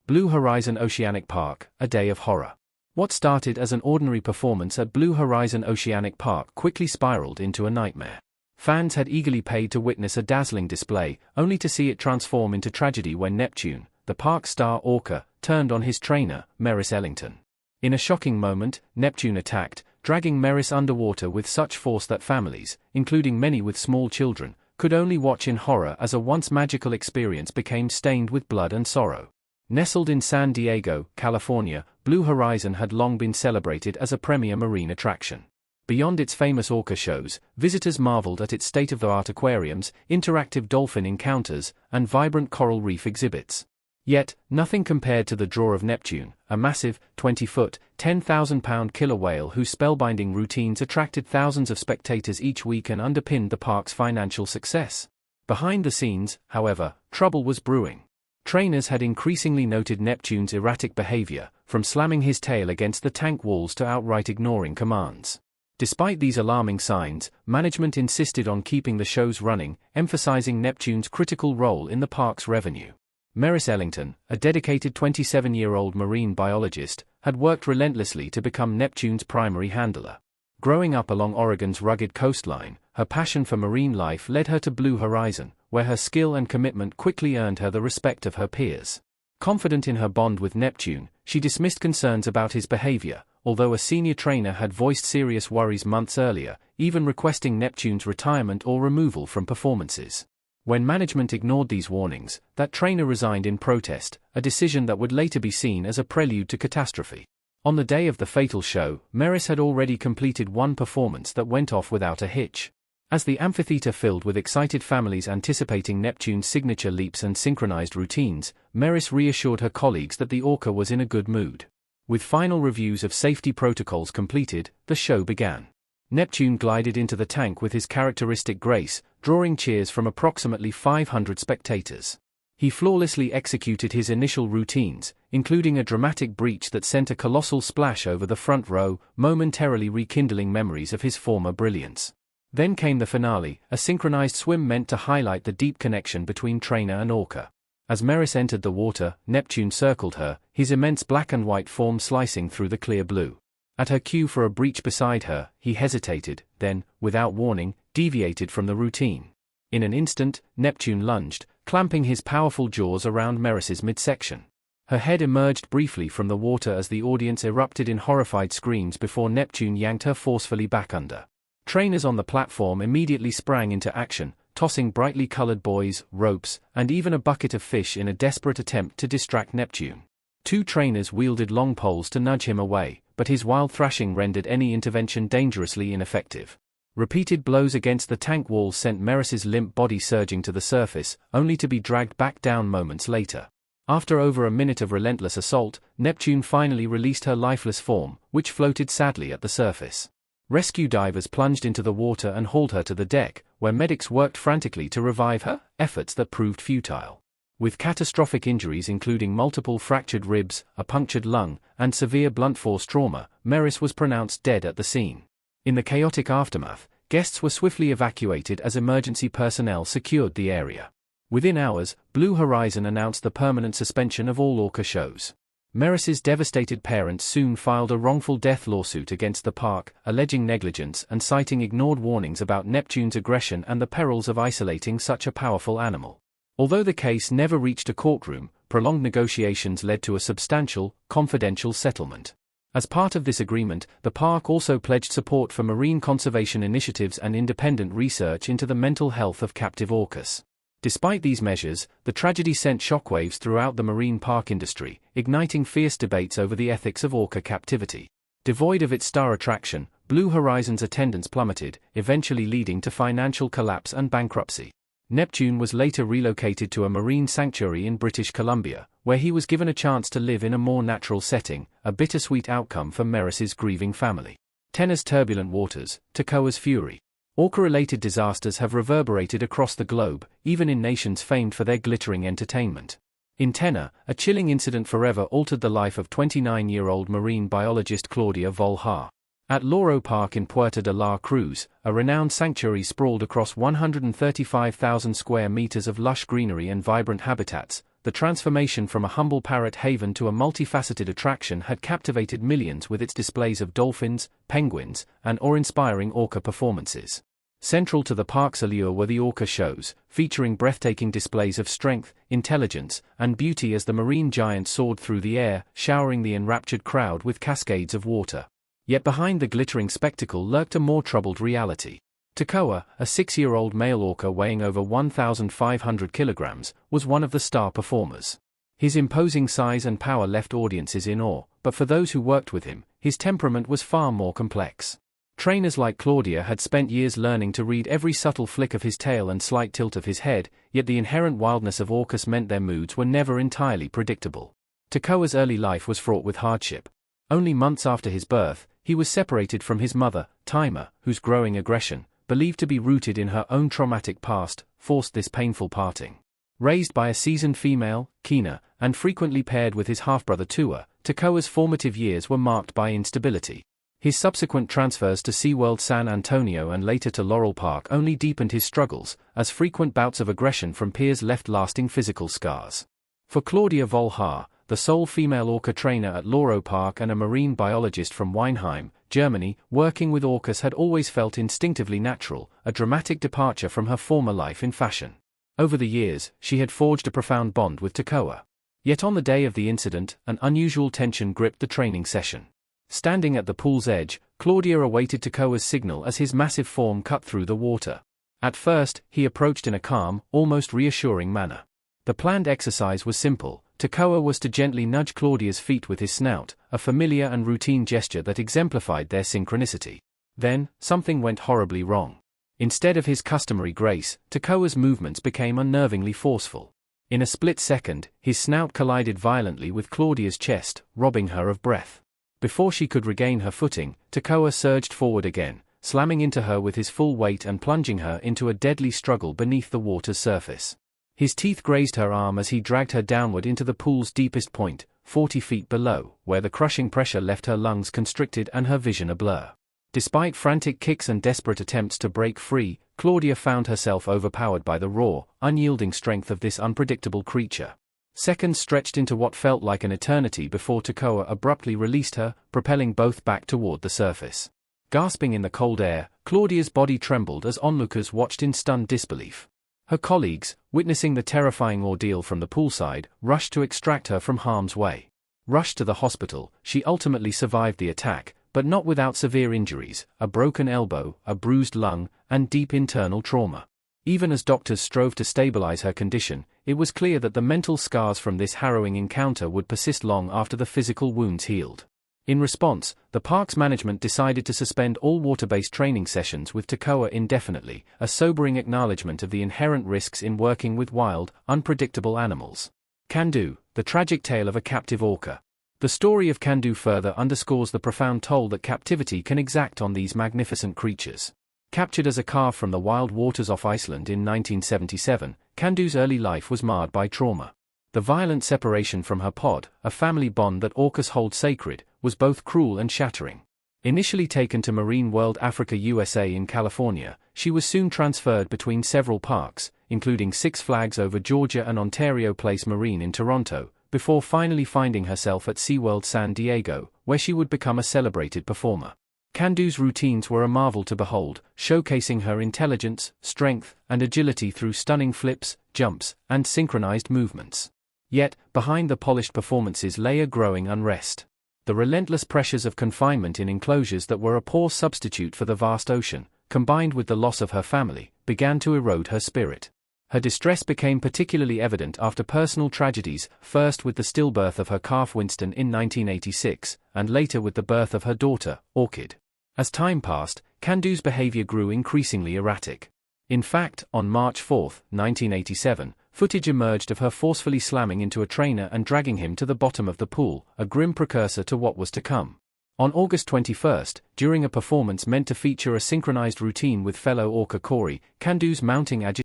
Blue Horizon Oceanic Park, a day of horror. What started as an ordinary performance at Blue Horizon Oceanic Park quickly spiraled into a nightmare. Fans had eagerly paid to witness a dazzling display, only to see it transform into tragedy when Neptune, the park star orca, turned on his trainer, Merris Ellington. In a shocking moment, Neptune attacked, dragging Merris underwater with such force that families, including many with small children, could only watch in horror as a once magical experience became stained with blood and sorrow. Nestled in San Diego, California, Blue Horizon had long been celebrated as a premier marine attraction. Beyond its famous orca shows, visitors marveled at its state-of-the-art aquariums, interactive dolphin encounters, and vibrant coral reef exhibits. Yet, nothing compared to the draw of Neptune, a massive, 20-foot, 10,000-pound killer whale whose spellbinding routines attracted thousands of spectators each week and underpinned the park's financial success. Behind the scenes, however, trouble was brewing. Trainers had increasingly noted Neptune's erratic behavior, from slamming his tail against the tank walls to outright ignoring commands. Despite these alarming signs, management insisted on keeping the shows running, emphasizing Neptune's critical role in the park's revenue. Merris Ellington, a dedicated 27-year-old marine biologist, had worked relentlessly to become Neptune's primary handler. Growing up along Oregon's rugged coastline, her passion for marine life led her to Blue Horizon, where her skill and commitment quickly earned her the respect of her peers. Confident in her bond with Neptune, she dismissed concerns about his behavior, although a senior trainer had voiced serious worries months earlier, even requesting Neptune's retirement or removal from performances. When management ignored these warnings, that trainer resigned in protest, a decision that would later be seen as a prelude to catastrophe. On the day of the fatal show, Merris had already completed one performance that went off without a hitch. As the amphitheater filled with excited families anticipating Neptune's signature leaps and synchronized routines, Merris reassured her colleagues that the orca was in a good mood. With final reviews of safety protocols completed, the show began. Neptune glided into the tank with his characteristic grace, drawing cheers from approximately 500 spectators. He flawlessly executed his initial routines, including a dramatic breach that sent a colossal splash over the front row, momentarily rekindling memories of his former brilliance. Then came the finale, a synchronized swim meant to highlight the deep connection between trainer and orca. As Merris entered the water, Neptune circled her, his immense black and white form slicing through the clear blue. At her cue for a breach beside her, he hesitated, then, without warning, deviated from the routine. In an instant, Neptune lunged, clamping his powerful jaws around Merris's midsection. Her head emerged briefly from the water as the audience erupted in horrified screams before Neptune yanked her forcefully back under. Trainers on the platform immediately sprang into action, tossing brightly colored buoys, ropes, and even a bucket of fish in a desperate attempt to distract Neptune. Two trainers wielded long poles to nudge him away, but his wild thrashing rendered any intervention dangerously ineffective. Repeated blows against the tank walls sent Merris's limp body surging to the surface, only to be dragged back down moments later. After over a minute of relentless assault, Neptune finally released her lifeless form, which floated sadly at the surface. Rescue divers plunged into the water and hauled her to the deck, where medics worked frantically to revive her, efforts that proved futile. With catastrophic injuries including multiple fractured ribs, a punctured lung, and severe blunt force trauma, Merris was pronounced dead at the scene. In the chaotic aftermath, guests were swiftly evacuated as emergency personnel secured the area. Within hours, Blue Horizon announced the permanent suspension of all orca shows. Merris's devastated parents soon filed a wrongful death lawsuit against the park, alleging negligence and citing ignored warnings about Neptune's aggression and the perils of isolating such a powerful animal. Although the case never reached a courtroom, prolonged negotiations led to a substantial, confidential settlement. As part of this agreement, the park also pledged support for marine conservation initiatives and independent research into the mental health of captive orcas. Despite these measures, the tragedy sent shockwaves throughout the marine park industry, igniting fierce debates over the ethics of orca captivity. Devoid of its star attraction, Blue Horizon's attendance plummeted, eventually leading to financial collapse and bankruptcy. Neptune was later relocated to a marine sanctuary in British Columbia, where he was given a chance to live in a more natural setting, a bittersweet outcome for Merris's grieving family. Tenna's turbulent waters, Toccoa's fury. Orca-related disasters have reverberated across the globe, even in nations famed for their glittering entertainment. In Tenna, a chilling incident forever altered the life of 29-year-old marine biologist Claudia Volha. At Loro Park in Puerto de la Cruz, a renowned sanctuary sprawled across 135,000 square meters of lush greenery and vibrant habitats, the transformation from a humble parrot haven to a multifaceted attraction had captivated millions with its displays of dolphins, penguins, and awe-inspiring orca performances. Central to the park's allure were the orca shows, featuring breathtaking displays of strength, intelligence, and beauty as the marine giant soared through the air, showering the enraptured crowd with cascades of water. Yet behind the glittering spectacle lurked a more troubled reality. Takawa, a 6-year-old male orca weighing over 1,500 kilograms, was one of the star performers. His imposing size and power left audiences in awe, but for those who worked with him, his temperament was far more complex. Trainers like Claudia had spent years learning to read every subtle flick of his tail and slight tilt of his head, yet the inherent wildness of orcas meant their moods were never entirely predictable. Takawa's early life was fraught with hardship. Only months after his birth, he was separated from his mother, Taima, whose growing aggression, believed to be rooted in her own traumatic past, forced this painful parting. Raised by a seasoned female, Kina, and frequently paired with his half-brother Tua, Takawa's formative years were marked by instability. His subsequent transfers to SeaWorld San Antonio and later to Laurel Park only deepened his struggles, as frequent bouts of aggression from peers left lasting physical scars. For Claudia Volhaar, the sole female orca trainer at Laurel Park and a marine biologist from Weinheim, Germany, working with orcas had always felt instinctively natural, a dramatic departure from her former life in fashion. Over the years, she had forged a profound bond with Takawa. Yet on the day of the incident, an unusual tension gripped the training session. Standing at the pool's edge, Claudia awaited Takawa's signal as his massive form cut through the water. At first, he approached in a calm, almost reassuring manner. The planned exercise was simple. Takawa was to gently nudge Claudia's feet with his snout, a familiar and routine gesture that exemplified their synchronicity. Then, something went horribly wrong. Instead of his customary grace, Takawa's movements became unnervingly forceful. In a split second, his snout collided violently with Claudia's chest, robbing her of breath. Before she could regain her footing, Takawa surged forward again, slamming into her with his full weight and plunging her into a deadly struggle beneath the water's surface. His teeth grazed her arm as he dragged her downward into the pool's deepest point, 40 feet below, where the crushing pressure left her lungs constricted and her vision a blur. Despite frantic kicks and desperate attempts to break free, Claudia found herself overpowered by the raw, unyielding strength of this unpredictable creature. Seconds stretched into what felt like an eternity before Takawa abruptly released her, propelling both back toward the surface. Gasping in the cold air, Claudia's body trembled as onlookers watched in stunned disbelief. Her colleagues, witnessing the terrifying ordeal from the poolside, rushed to extract her from harm's way. Rushed to the hospital, she ultimately survived the attack, but not without severe injuries, a broken elbow, a bruised lung, and deep internal trauma. Even as doctors strove to stabilize her condition, it was clear that the mental scars from this harrowing encounter would persist long after the physical wounds healed. In response, the park's management decided to suspend all water-based training sessions with Takawa indefinitely, a sobering acknowledgement of the inherent risks in working with wild, unpredictable animals. Kandu, the tragic tale of a captive orca. The story of Kandu further underscores the profound toll that captivity can exact on these magnificent creatures. Captured as a calf from the wild waters off Iceland in 1977, Kandu's early life was marred by trauma. The violent separation from her pod, a family bond that orcas hold sacred, was both cruel and shattering. Initially taken to Marine World Africa USA in California, she was soon transferred between several parks, including Six Flags Over Georgia and Ontario Place Marine in Toronto, before finally finding herself at SeaWorld San Diego, where she would become a celebrated performer. Kandu's routines were a marvel to behold, showcasing her intelligence, strength, and agility through stunning flips, jumps, and synchronized movements. Yet, behind the polished performances lay a growing unrest. The relentless pressures of confinement in enclosures that were a poor substitute for the vast ocean, combined with the loss of her family, began to erode her spirit. Her distress became particularly evident after personal tragedies, first with the stillbirth of her calf Winston in 1986, and later with the birth of her daughter, Orchid. As time passed, Kandu's behavior grew increasingly erratic. In fact, on March 4, 1987, footage emerged of her forcefully slamming into a trainer and dragging him to the bottom of the pool, a grim precursor to what was to come. On August 21, during a performance meant to feature a synchronized routine with fellow orca Corey, Kandu's mounting agitation